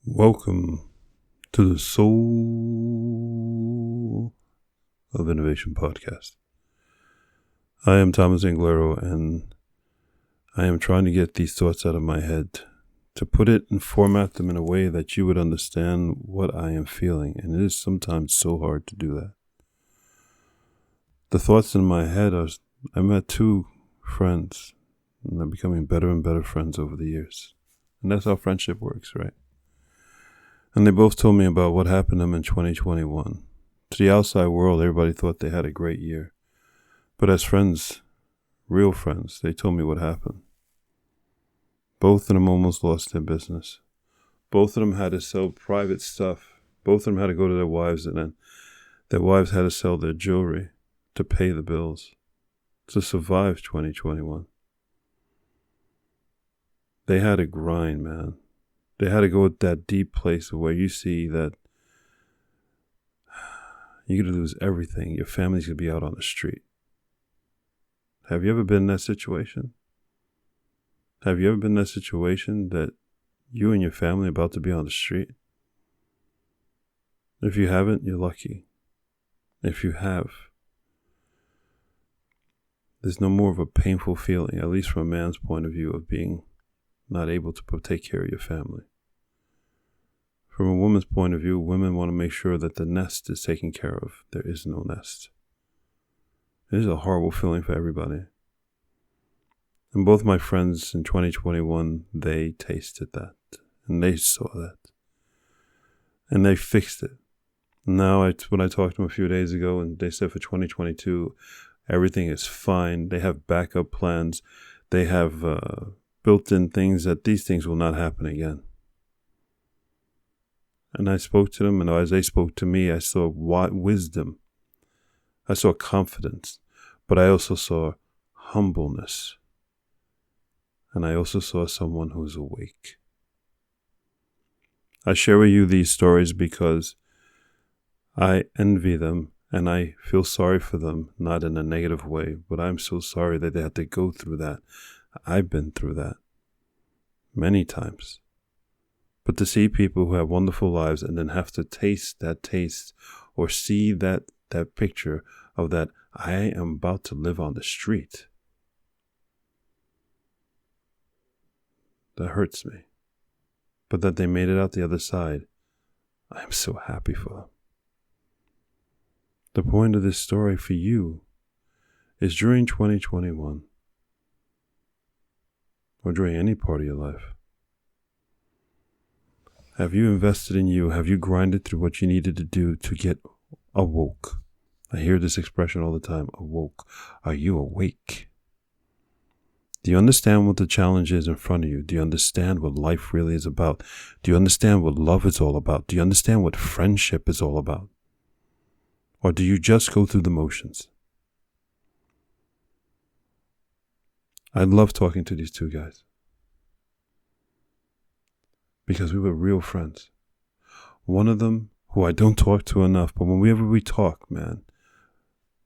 Welcome to the Soul of Innovation podcast. I am Thomas Anglero, and I am trying to get these thoughts out of my head, to put it and format them in a way that you would understand what I am feeling, and it is sometimes so hard to do that. The thoughts in my head are, I met two friends, and they're becoming better and better friends over the years. And that's how friendship works, right? And they both told me about what happened to them in 2021. To the outside world, everybody thought they had a great year. But as friends, real friends, they told me what happened. Both of them almost lost their business. Both of them had to sell private stuff. Both of them had to go to their wives, and then their wives had to sell their jewelry to pay the bills, to survive 2021. They had to grind, man. They had to go at that deep place where you see that you're going to lose everything. Your family's going to be out on the street. Have you ever been in that situation? Have you ever been in that situation that you and your family are about to be on the street? If you haven't, you're lucky. If you have, there's no more of a painful feeling, at least from a man's point of view, of being not able to take care of your family. From a woman's point of view, women want to make sure that the nest is taken care of. There is no nest. It is a horrible feeling for everybody. And both my friends in 2021, they tasted that. And they saw that. And they fixed it. Now, when I talked to them a few days ago, and they said for 2022, everything is fine. They have backup plans. They have built-in things that these things will not happen again. And I spoke to them, and as they spoke to me, I saw wisdom. I saw confidence, but I also saw humbleness. And I also saw someone who's awake. I share with you these stories because I envy them, and I feel sorry for them, not in a negative way, but I'm so sorry that they had to go through that. I've been through that many times. But to see people who have wonderful lives and then have to taste that taste or see that picture of that, I am about to live on the street, that hurts me. But that they made it out the other side, I am so happy for them. The point of this story for you is during 2021, or during any part of your life, have you invested in you? Have you grinded through what you needed to do to get awoke? I hear this expression all the time, awoke. Are you awake? Do you understand what the challenge is in front of you? Do you understand what life really is about? Do you understand what love is all about? Do you understand what friendship is all about? Or do you just go through the motions? I love talking to these two guys, because we were real friends. One of them, who I don't talk to enough, but whenever we talk, man,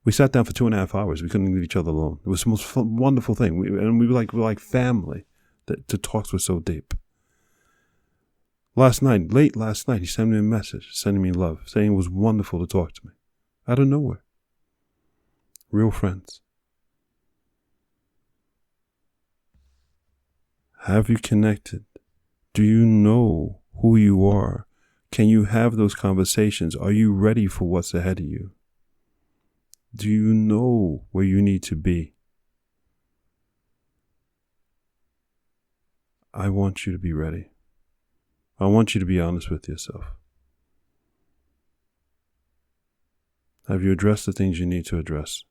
we sat down for 2.5 hours. We couldn't leave each other alone. It was the most wonderful thing. We were like family. The talks were so deep. Late last night, he sent me a message, sending me love, saying it was wonderful to talk to me. Out of nowhere. Real friends. Have you connected? Do you know who you are? Can you have those conversations? Are you ready for what's ahead of you? Do you know where you need to be? I want you to be ready. I want you to be honest with yourself. Have you addressed the things you need to address?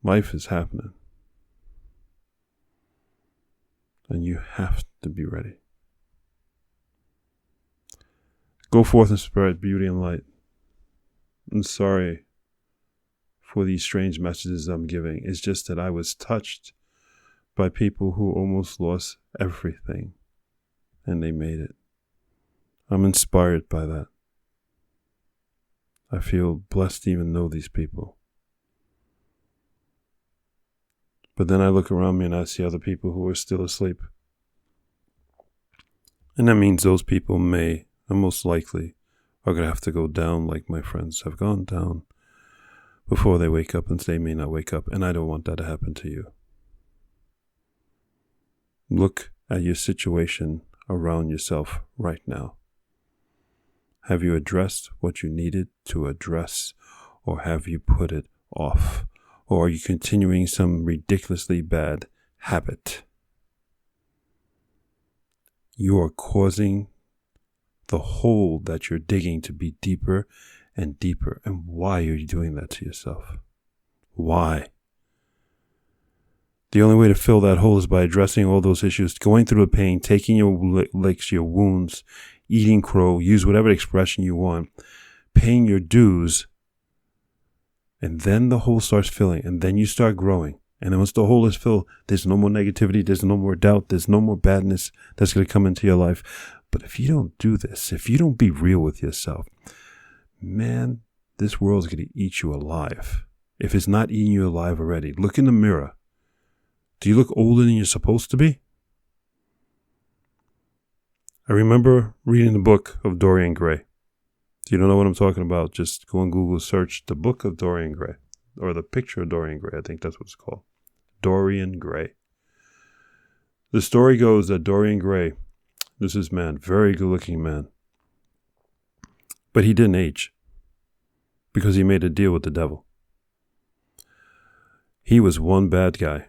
Life is happening. And you have to be ready. Go forth and spread beauty and light. I'm sorry for these strange messages I'm giving. It's just that I was touched by people who almost lost everything, and they made it. I'm inspired by that. I feel blessed to even know these people. But then I look around me and I see other people who are still asleep. And that means those people may, and most likely, are going to have to go down like my friends have gone down before they wake up, and they may not wake up. And I don't want that to happen to you. Look at your situation around yourself right now. Have you addressed what you needed to address, or have you put it off? Or are you continuing some ridiculously bad habit? You are causing the hole that you're digging to be deeper and deeper. And why are you doing that to yourself? Why? The only way to fill that hole is by addressing all those issues, going through the pain, taking your licks, your wounds, eating crow, use whatever expression you want, paying your dues, and then the hole starts filling, and then you start growing. And then once the hole is filled, there's no more negativity, there's no more doubt, there's no more badness that's going to come into your life. But if you don't do this, if you don't be real with yourself, man, this world's going to eat you alive. If it's not eating you alive already, look in the mirror. Do you look older than you're supposed to be? I remember reading the book of Dorian Gray. If you don't know what I'm talking about, just go on Google, search the book of Dorian Gray, or the picture of Dorian Gray. I think that's what it's called. Dorian Gray. The story goes that Dorian Gray, this is man, very good looking man, but he didn't age because he made a deal with the devil. He was one bad guy.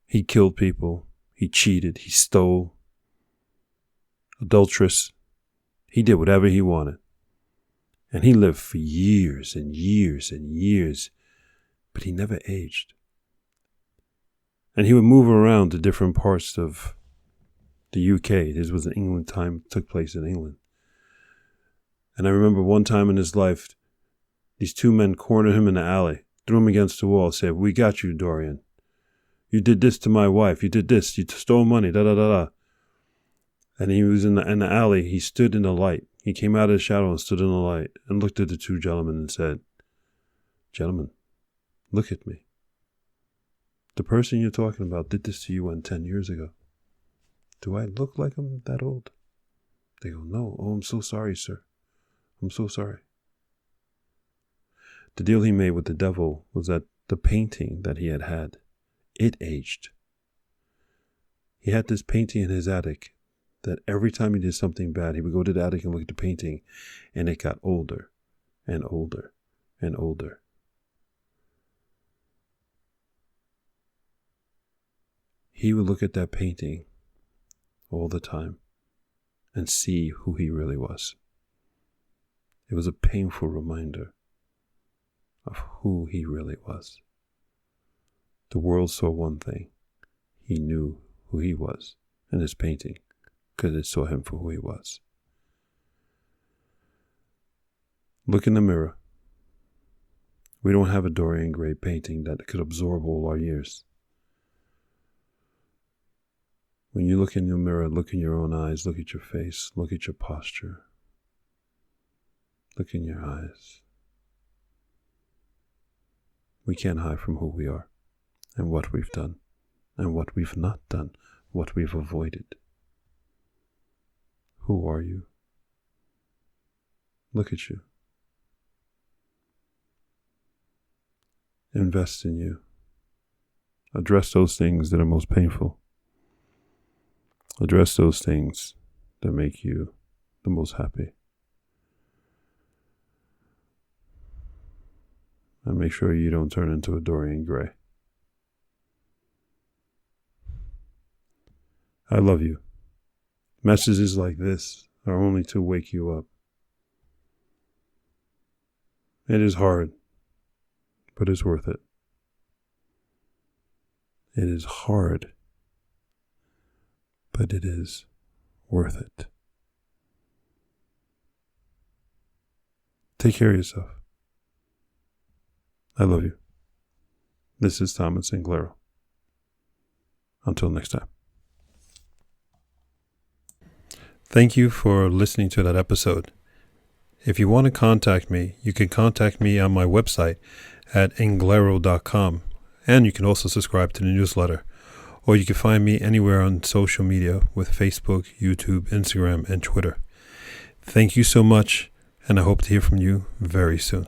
He killed people. He cheated. He stole. Adulterous. He did whatever he wanted. And he lived for years and years and years, but he never aged. And he would move around to different parts of the UK. This was in England time, took place in England. And I remember one time in his life, these two men cornered him in the alley, threw him against the wall, said, "We got you, Dorian. You did this to my wife. You did this. You stole money, da-da-da-da." And he was in the alley. He stood in the light. He came out of the shadow and stood in the light and looked at the two gentlemen and said, "Gentlemen, look at me. The person you're talking about did this to you 10 years ago. Do I look like I'm that old?" They go, "No. Oh, I'm so sorry, sir. I'm so sorry." The deal he made with the devil was that the painting that he had, it aged. He had this painting in his attic that every time he did something bad, he would go to the attic and look at the painting, and it got older and older and older. He would look at that painting all the time and see who he really was. It was a painful reminder of who he really was. The world saw one thing. He knew who he was in his painting because it saw him for who he was. Look in the mirror. We don't have a Dorian Gray painting that could absorb all our years. When you look in your mirror, look in your own eyes, look at your face, look at your posture. Look in your eyes. We can't hide from who we are and what we've done and what we've not done, what we've avoided. Who are you? Look at you. Invest in you. Address those things that are most painful. Address those things that make you the most happy. And make sure you don't turn into a Dorian Gray. I love you. Messages like this are only to wake you up. It is hard, but it's worth it. It is hard, but it is worth it. Take care of yourself. I love you. This is Thomas Sinclair. Until next time. Thank you for listening to that episode. If you want to contact me, you can contact me on my website at englero.com. And you can also subscribe to the newsletter. Or you can find me anywhere on social media with Facebook, YouTube, Instagram, and Twitter. Thank you so much, and I hope to hear from you very soon.